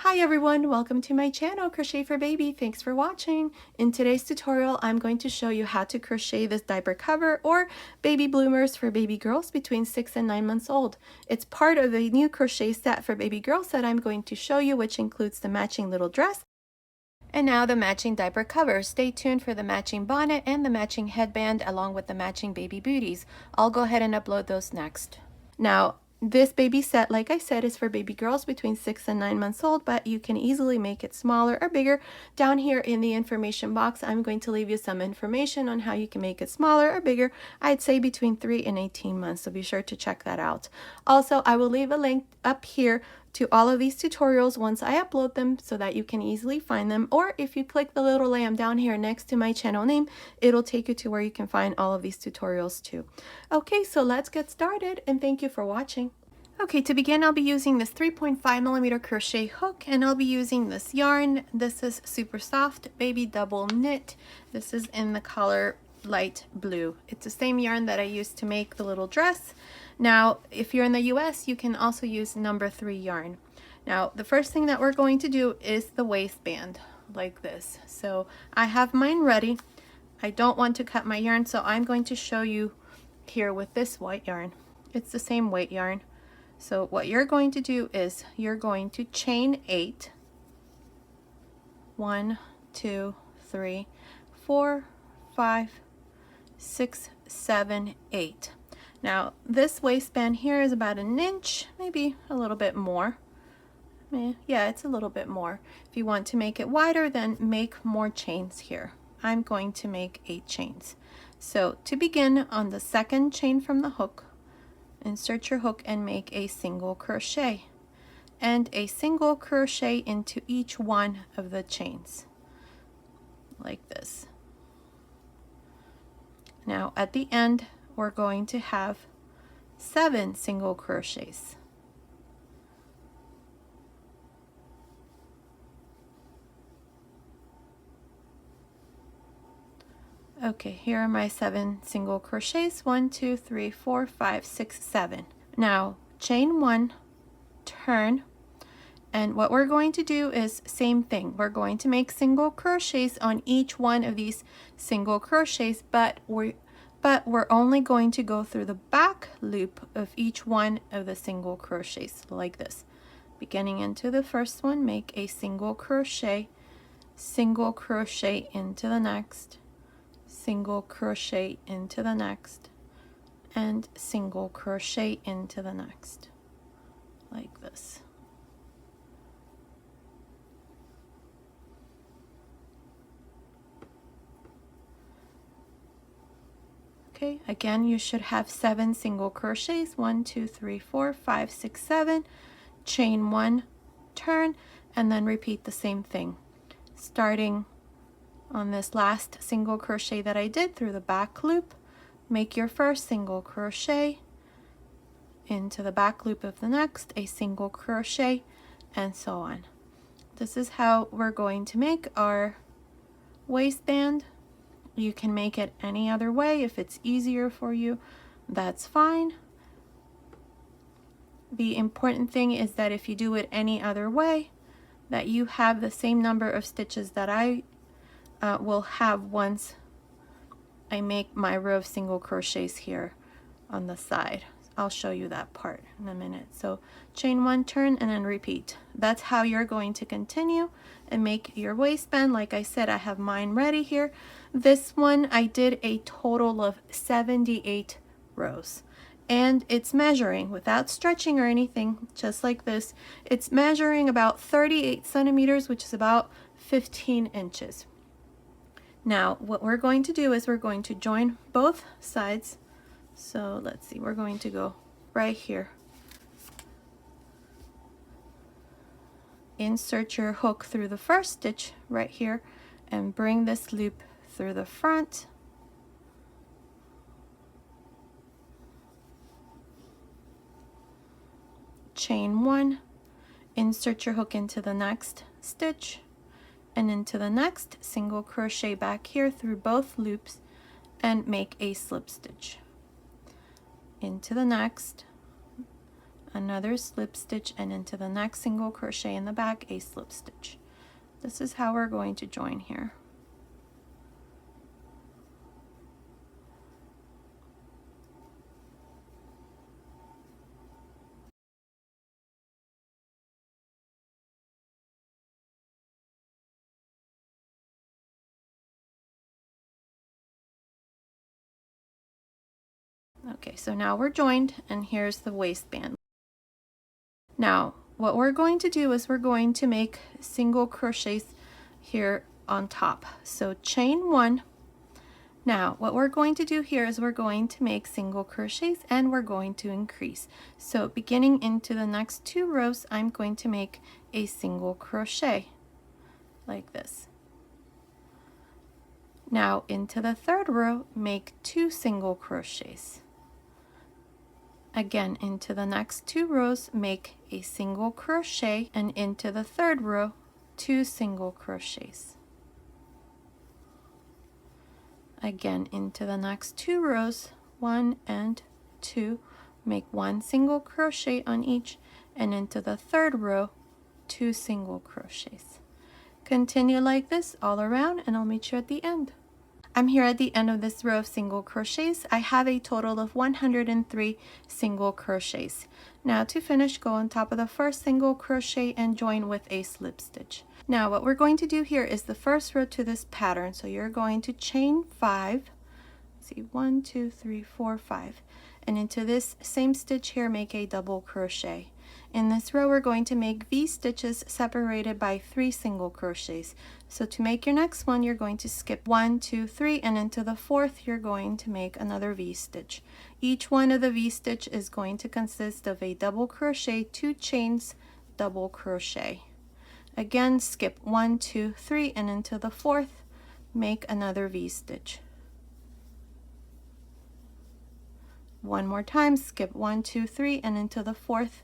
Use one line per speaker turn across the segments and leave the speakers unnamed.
Hi everyone, welcome to my channel, Crochet for Baby. Thanks for watching. In today's tutorial, I'm going to show you how to crochet this diaper cover or baby bloomers for baby girls between 6 and 9 months old. It's part of the new crochet set for baby girls that I'm going to show you, which includes the matching little dress and now the matching diaper cover. Stay tuned for the matching bonnet and the matching headband along with the matching baby booties. I'll go ahead and upload those next. Now, this baby set, like I said, is for baby girls between 6 and 9 months old, but you can easily make it smaller or bigger. Down here in the information box, I'm going to leave you some information on how you can make it smaller or bigger. I'd say between 3 and 18 months, so be sure to check that out. Also, I will leave a link up here to all of these tutorials once I upload them so that you can easily find them, or if you click the little lamb down here next to my channel name, it'll take you to where you can find all of these tutorials too. Okay, so let's get started and thank you for watching. Okay, to begin, I'll be using this 3.5mm crochet hook, and I'll be using this yarn. This is super soft baby double knit. This is in the color light blue. It's the same yarn that I used to make the little dress. Now, if you're in the US, you can also use number 3 yarn. Now, the first thing that we're going to do is the waistband, like this. So I have mine ready. I don't want to cut my yarn, so I'm going to show you here with this white yarn. It's the same weight yarn. So what you're going to do is you're going to chain 8. 1, 2, 3, 4, 5, 6, 7, 8. Now this waistband here is about an inch, maybe a little bit more. Yeah, it's a little bit more. If you want to make it wider, then make more chains here. I'm going to make 8 chains. So to begin, on the second chain from the hook, insert your hook and make a single crochet and a single crochet into each one of the chains, like this. Now at the end, we're going to have 7 single crochets. Okay, here are my 7 single crochets. 1, 2, 3, 4, 5, 6, 7. Now chain 1, turn, and what we're going to do is same thing. We're going to make single crochets on each one of these single crochets, but we're only going to go through the back loop of each one of the single crochets, like this. Beginning into the first one, make a single crochet into the next, single crochet into the next, and single crochet into the next, like this. Okay, again, you should have 7 single crochets. 1, 2, 3, 4, 5, 6, 7. Chain 1, turn, and then repeat the same thing. Starting on this last single crochet that I did through the back loop, make your first single crochet into the back loop of the next, a single crochet, and so on. This is how we're going to make our waistband. You can make it any other way. If it's easier for you, that's fine. The important thing is that if you do it any other way, that you have the same number of stitches that I will have once I make my row of single crochets here on the side. I'll show you that part in a minute. So chain 1, turn, and then repeat. That's how you're going to continue and make your waistband. Like I said, I have mine ready here. This one I did a total of 78 rows, and it's measuring without stretching or anything, just like this. It's measuring about 38 centimeters, which is about 15 inches. Now what we're going to do is we're going to join both sides. So let's see, we're going to go right here. Insert your hook through the first stitch right here and bring this loop through the front. Chain 1, insert your hook into the next stitch and into the next single crochet back here through both loops and make a slip stitch into the next, another slip stitch, and into the next single crochet in the back, a slip stitch. This is how we're going to join here. Okay, so now we're joined, and here's the waistband. Now, what we're going to do is we're going to make single crochets here on top. So chain one. Now, what we're going to do here is we're going to make single crochets, and we're going to increase. So beginning into the next 2 rows, I'm going to make a single crochet like this. Now into the 3rd row, make 2 single crochets. Again, into the next 2 rows, make a single crochet, and into the 3rd row, 2 single crochets. Again, into the next 2 rows, 1 and 2, make 1 single crochet on each, and into the 3rd row, 2 single crochets. Continue like this all around, and I'll meet you at the end. I'm here at the end of this row of single crochets. I have a total of 103 single crochets. Now to finish, go on top of the 1st single crochet and join with a slip stitch. Now what we're going to do here is the 1st row to this pattern. So you're going to chain 5. See, 1, 2, 3, 4, 5. And into this same stitch here, make a double crochet. In this row, we're going to make V stitches separated by 3 single crochets. So to make your next one, you're going to skip 1, 2, 3, and into the 4th, you're going to make another V stitch. Each one of the V stitch is going to consist of a double crochet, 2 chains, double crochet. Again, skip 1, 2, 3, and into the 4th, make another V stitch. One more time, skip 1, 2, 3, and into the 4th,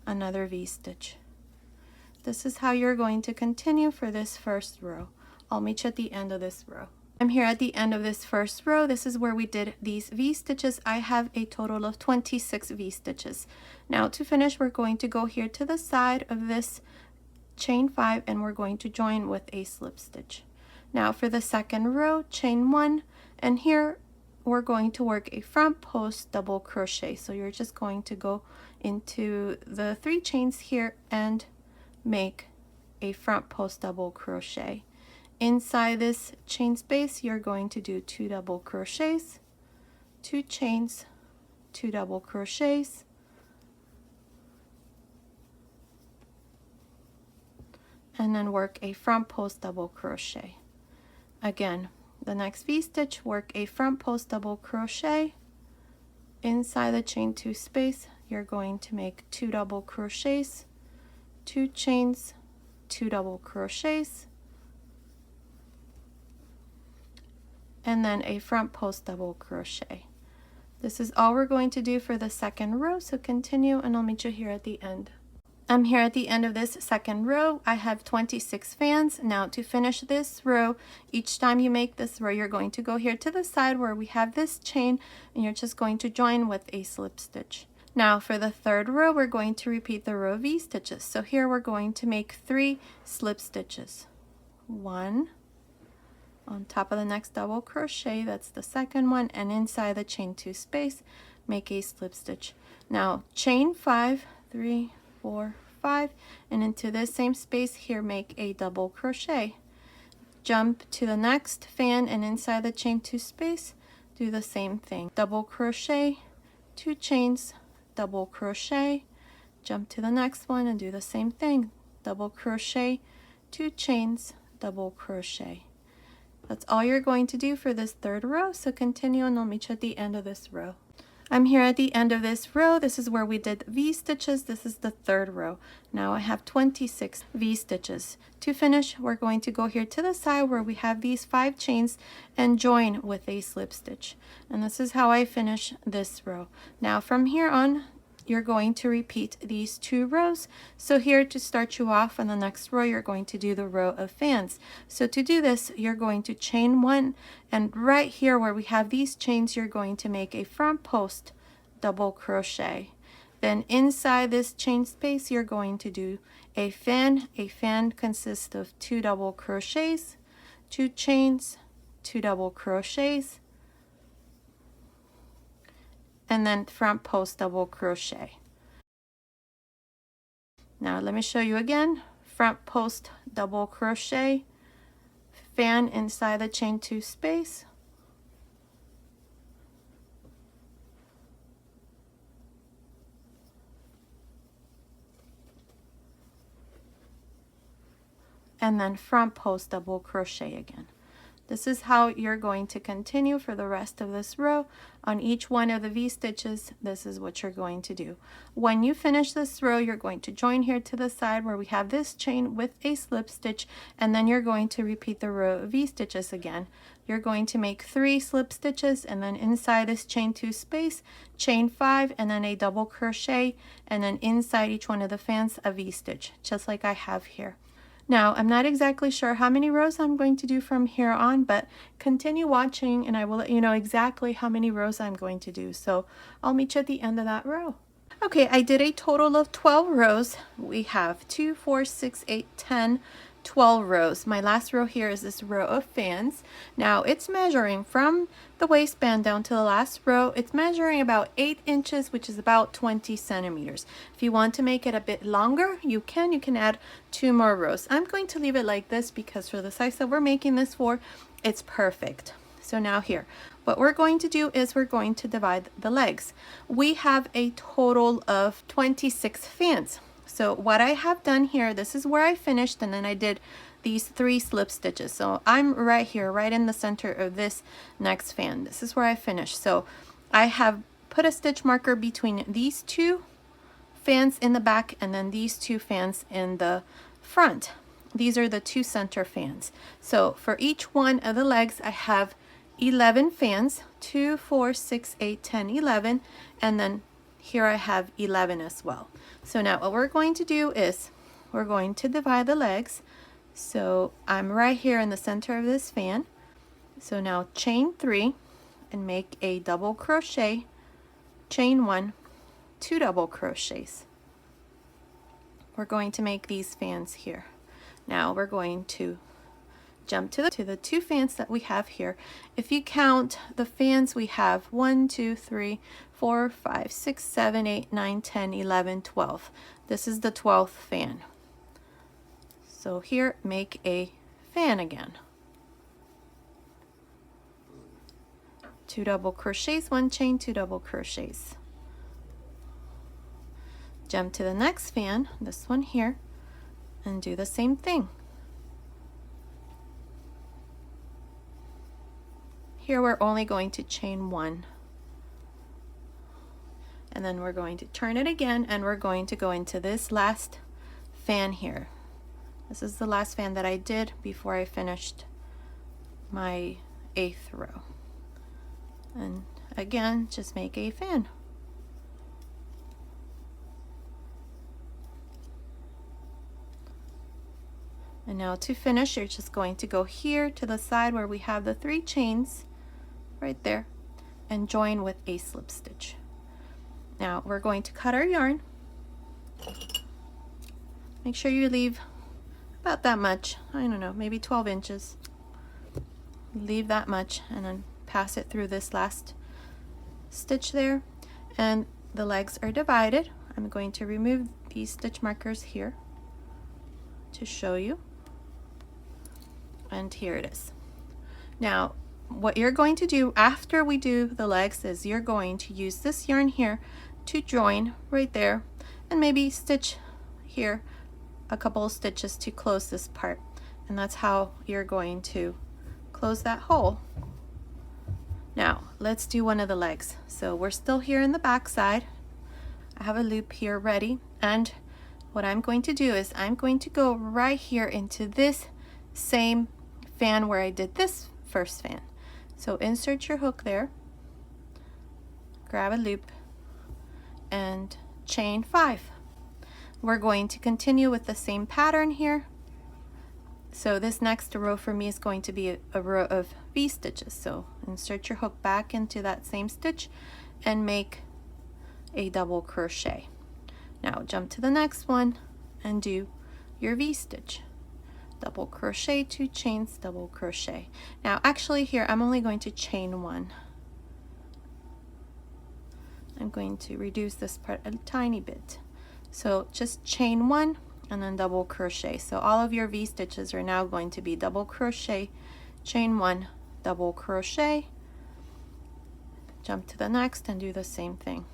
another V stitch. This is how you're going to continue for this 1st row. I'll meet you at the end of this row. I'm here at the end of this 1st row. This is where we did these V stitches. I have a total of 26 V stitches. Now to finish, we're going to go here to the side of this chain 5, and we're going to join with a slip stitch. Now for the 2nd row, chain 1, and here we're going to work a front post double crochet. So you're just going to go into the 3 chains here and make a front post double crochet. Inside this chain space, you're going to do 2 double crochets, 2 chains, 2 double crochets, and then work a front post double crochet. Again, the next V stitch, work a front post double crochet. Inside the chain 2 space, you're going to make 2 double crochets, 2 chains, 2 double crochets, and then a front post double crochet. This is all we're going to do for the 2nd row, so continue, and I'll meet you here at the end. I'm here at the end of this 2nd row. I have 26 fans. Now to finish this row, each time you make this row, you're going to go here to the side where we have this chain, and you're just going to join with a slip stitch. Now for the 3rd row, we're going to repeat the row of V stitches. So here we're going to make 3 slip stitches. 1 on top of the next double crochet, that's the 2nd one, and inside the chain 2 space, make a slip stitch. Now chain 5, 3, 4, 5, and into this same space here, make a double crochet. Jump to the next fan, and inside the chain 2 space, do the same thing. Double crochet, 2 chains, double crochet, jump to the next one and do the same thing. Double crochet, 2 chains, double crochet. That's all you're going to do for this 3rd row, so continue, and I'll meet you at the end of this row. I'm here at the end of this row. This is where we did V stitches. This is the 3rd row. Now I have 26 V stitches. To finish, we're going to go here to the side where we have these 5 chains and join with a slip stitch. And this is how I finish this row. Now from here on, you're going to repeat these 2 rows. So here to start you off on the next row, you're going to do the row of fans. So to do this, you're going to chain 1, and right here where we have these chains, you're going to make a front post double crochet. Then inside this chain space, you're going to do a fan. A fan consists of 2 double crochets, 2 chains, 2 double crochets, and then front post double crochet. Now let me show you again. Front post double crochet, fan inside the chain 2 space, and then front post double crochet again. This is how you're going to continue for the rest of this row. On each one of the V-stitches, this is what you're going to do. When you finish this row, you're going to join here to the side where we have this chain with a slip stitch, and then you're going to repeat the row of V-stitches again. You're going to make 3 slip stitches, and then inside this chain 2 space, chain 5, and then a double crochet, and then inside each one of the fans a V-stitch, just like I have here. Now, I'm not exactly sure how many rows I'm going to do from here on, but continue watching and I will let you know exactly how many rows I'm going to do. So I'll meet you at the end of that row. Okay, I did a total of 12 rows. We have 2, 4, 6, 8, 10, 12 rows. My last row here is this row of fans. Now it's measuring from the waistband down to the last row. It's measuring about 8 inches, which is about 20 centimeters. If you want to make it a bit longer, you can add 2 more rows. I'm going to leave it like this because for the size that we're making this for, it's perfect. So now here, what we're going to do is we're going to divide the legs. We have a total of 26 fans. So what I have done here, this is where I finished, and then I did these 3 slip stitches. So I'm right here, right in the center of this next fan. This is where I finished. So I have put a stitch marker between these 2 fans in the back and then these 2 fans in the front. These are the 2 center fans. So for each one of the legs, I have 11 fans, 2, 4, 6, 8, 10, 11, and then here I have 11 as well. So now what we're going to do is we're going to divide the legs. So I'm right here in the center of this fan. So now chain 3 and make a double crochet, chain 1, 2 double crochets. We're going to make these fans here. Now we're going to jump to the 2 fans that we have here. If you count the fans, we have 1, 2, 3, 4, 5, 6, 7, 8, 9, 10, 11, 12. This is the 12th fan. So here, make a fan again. 2 double crochets, 1 chain, 2 double crochets. Jump to the next fan, this one here, and do the same thing. Here we're only going to chain 1. And then we're going to turn it again, and we're going to go into this last fan here. This is the last fan that I did before I finished my 8th row. And again, just make a fan. And now to finish, you're just going to go here to the side where we have the 3 chains right there and join with a slip stitch. Now we're going to cut our yarn. Make sure you leave about that much, I don't know, maybe 12 inches. Leave that much and then pass it through this last stitch there. And the legs are divided. I'm going to remove these stitch markers here to show you. And here it is. Now what you're going to do after we do the legs is you're going to use this yarn here to join right there and maybe stitch here a couple of stitches to close this part, and that's how you're going to close that hole. Now let's do one of the legs. So we're still here in the back side. I have a loop here ready, and what I'm going to do is I'm going to go right here into this same fan where I did this first fan. So insert your hook there, grab a loop, and chain 5. We're going to continue with the same pattern here. So this next row for me is going to be a row of V stitches. So insert your hook back into that same stitch and make a double crochet. Now jump to the next one and do your V-stitch. Double crochet, 2 chains, double crochet. Now actually here I'm only going to chain 1. I'm going to reduce this part a tiny bit. So just chain 1 and then double crochet. So all of your V-stitches are now going to be double crochet, chain 1, double crochet, jump to the next and do the same thing.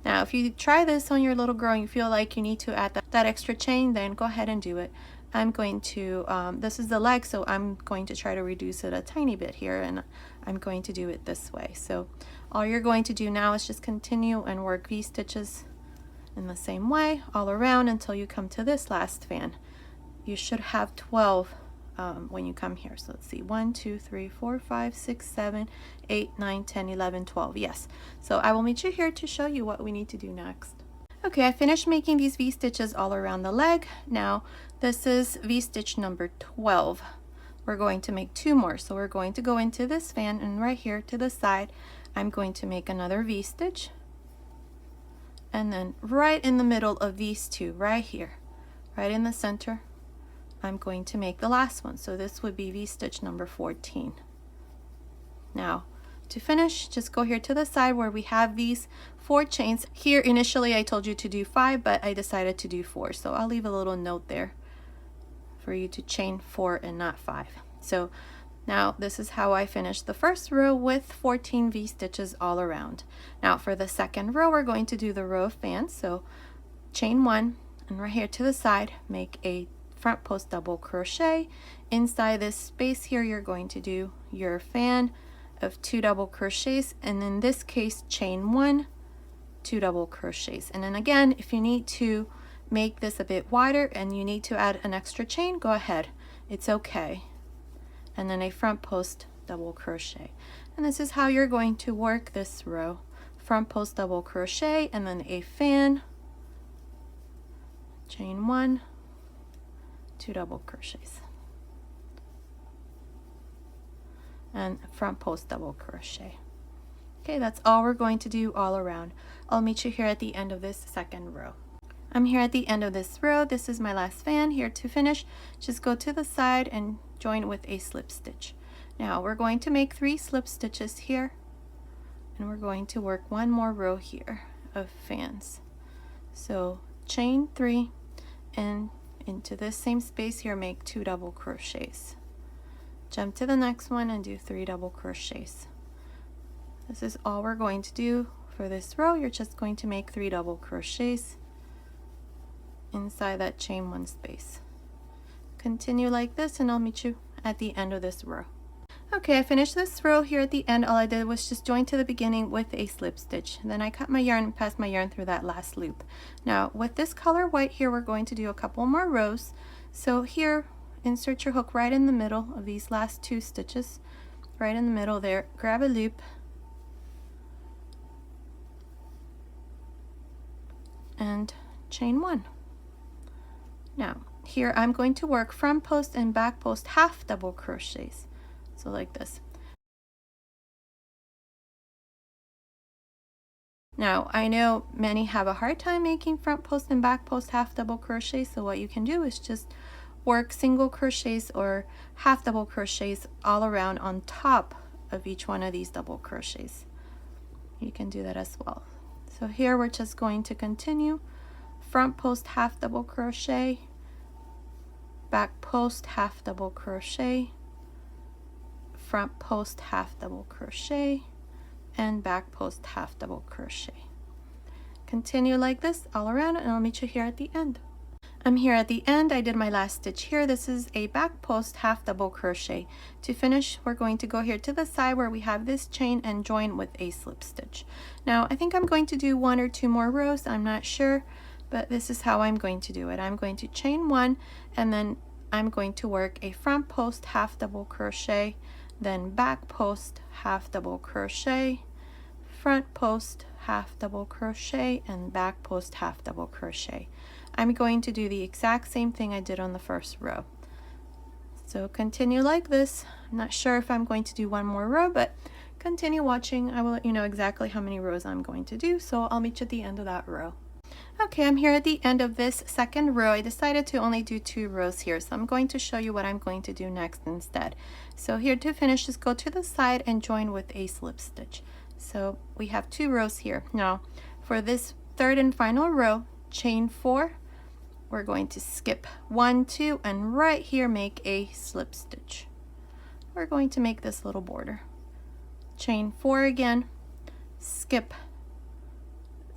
Now if you try this on your little girl and you feel like you need to add that extra chain, then go ahead and do it. I'm going to, this is the leg, so I'm going to try to reduce it a tiny bit here, and I'm going to do it this way. So all you're going to do now is just continue and work V-stitches in the same way all around until you come to this last fan. You should have 12 when you come here. So let's see, 1, 2, 3, 4, 5, 6, 7, 8, 9, 10, 11, 12. Yes. So I will meet you here to show you what we need to do next. Okay, I finished making these V-stitches all around the leg. Now this is V-stitch number 12. We're going to make 2 more. So we're going to go into this fan, and right here to the side I'm going to make another V-stitch, and then right in the middle of these 2, right here, right in the center, I'm going to make the last one. So this would be V-stitch number 14. Now to finish, just go here to the side where we have these 4 chains. Here initially I told you to do 5, but I decided to do 4, so I'll leave a little note there for you to chain 4 and not 5. So now this is how I finished the first row with 14 V-stitches all around. Now for the second row we're going to do the row of fans. So chain 1 and right here to the side make a front post double crochet. Inside this space here you're going to do your fan of 2 double crochets, and in this case chain 1, 2 double crochets. And then again, if you need to make this a bit wider and you need to add an extra chain, go ahead, it's okay. And then a front post double crochet. And this is how you're going to work this row. Front post double crochet and then a fan, chain 1, 2 double crochets, and front post double crochet. Okay, that's all we're going to do all around. I'll meet you here at the end of this second row. I'm here at the end of this row. This is my last fan. Here to finish, just go to the side and join with a slip stitch. Now we're going to make 3 slip stitches here, and we're going to work 1 more row here of fans. So chain 3 and into this same space here make 2 double crochets. Jump to the next one and do 3 double crochets. This is all we're going to do for this row. You're just going to make 3 double crochets inside that chain 1 space. Continue like this and I'll meet you at the end of this row. Okay, I finished this row here at the end. All I did was just join to the beginning with a slip stitch. Then I cut my yarn and passed my yarn through that last loop. Now with this color white here, we're going to do a couple more rows. So here, insert your hook right in the middle of these last 2 stitches, right in the middle there, grab a loop, and chain 1. Now here I'm going to work front post and back post half double crochets, so like this. Now I know many have a hard time making front post and back post half double crochets, so what you can do is just work single crochets or half double crochets all around on top of each one of these double crochets. You can do that as well. So here we're just going to continue front post half double crochet, back post half double crochet, front post half double crochet, and back post half double crochet. Continue like this all around and I'll meet you here at the end. I'm here at the end. I did my last stitch here. This is a back post half double crochet. To finish, we're going to go here to the side where we have this chain and join with a slip stitch. Now I think I'm going to do 1 or 2 more rows, I'm not sure, but this is how I'm going to do it. I'm going to chain 1 and then I'm going to work a front post half double crochet, then back post half double crochet, front post half double crochet, and back post half double crochet. I'm going to do the exact same thing I did on the first row. So continue like this. I'm not sure if I'm going to do 1 more row, but Continue watching. I will let you know exactly how many rows I'm going to do, so I'll meet you at the end of that row. Okay, I'm here at the end of this second row. I decided to only do 2 rows here, so I'm going to show you what I'm going to do next instead. So here to finish, just go to the side and join with a slip stitch. So we have 2 rows here. Now for this third and final row, chain 4, we're going to skip 1, 2, and right here make a slip stitch. We're going to make this little border. Chain 4 again, skip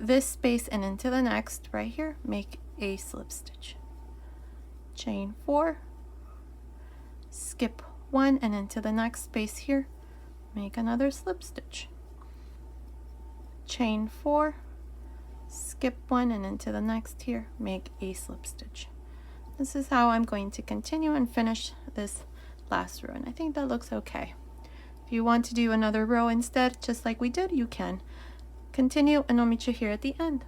this space and into the next, right here, make a slip stitch. Chain 4, skip 1 and into the next space here, make another slip stitch. Chain 4, skip 1 and into the next here, make a slip stitch. This is how I'm going to continue and finish this last row, and I think that looks okay. If you want to do another row instead, just like we did, you can. Continue and I'll meet you here at the end.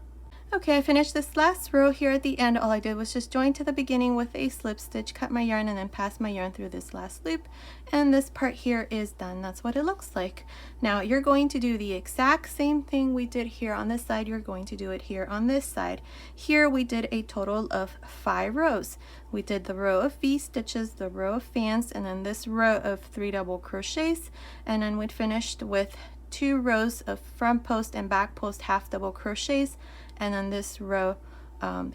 Okay, I finished this last row here at the end. All I did was just join to the beginning with a slip stitch, cut my yarn, and then pass my yarn through this last loop, and this part here is done. That's what it looks like. Now you're going to do the exact same thing we did here on this side. You're going to do it here on this side. Here we did a total of 5 rows. We did the row of V stitches, the row of fans, and then this row of 3 double crochets, and then we finished with 2 rows of front post and back post half double crochets, and then this row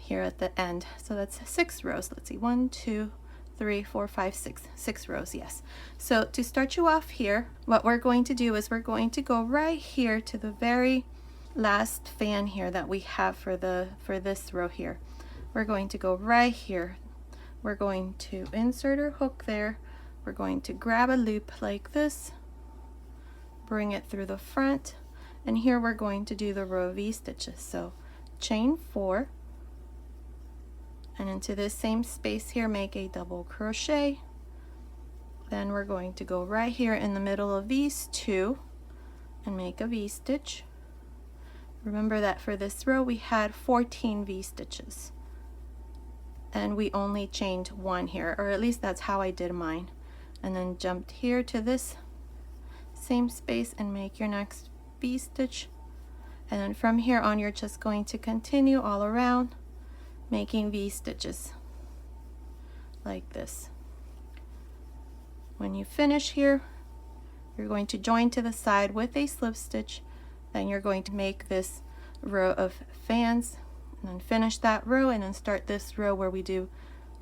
here at the end. So that's 6 rows. Let's see, 1, 2, 3, 4, 5, 6. 6 rows, yes. So to start you off here, what we're going to do is we're going to go right here to the very last fan here that we have for this row here. We're going to go right here. We're going to insert our hook there. We're going to grab a loop like this, bring it through the front, and here we're going to do the row of V stitches. So chain 4, and into this same space here make a double crochet. Then we're going to go right here in the middle of these 2 and make a V stitch. Remember that for this row we had 14 V stitches and we only chained 1 here, or at least that's how I did mine, and then jumped here to this same space and make your next V stitch, and then from here on you're just going to continue all around making V stitches like this. When you finish here, you're going to join to the side with a slip stitch, then you're going to make this row of fans and then finish that row, and then start this row where we do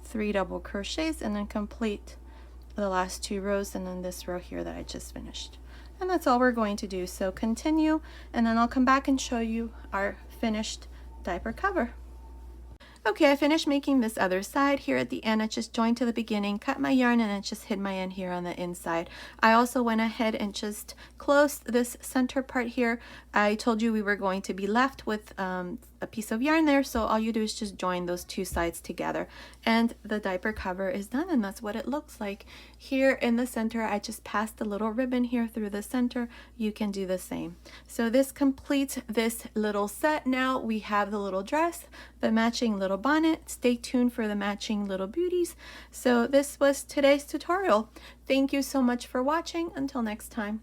3 double crochets and then complete the last 2 rows, and then this row here that I just finished. And that's all we're going to do. So continue, and then I'll come back and show you our finished diaper cover. Okay, I finished making this other side. Here at the end, I just joined to the beginning, cut my yarn, and I just hid my end here on the inside. I also went ahead and just closed this center part here. I told you we were going to be left with a piece of yarn there, so all you do is just join those 2 sides together, and the diaper cover is done, and that's what it looks like. Here in the center, I just passed a little ribbon here through the center. You can do the same. So this completes this little set. Now we have the little dress, the matching little bonnet. Stay tuned for the matching little booties. So this was today's tutorial. Thank you so much for watching. Until next time.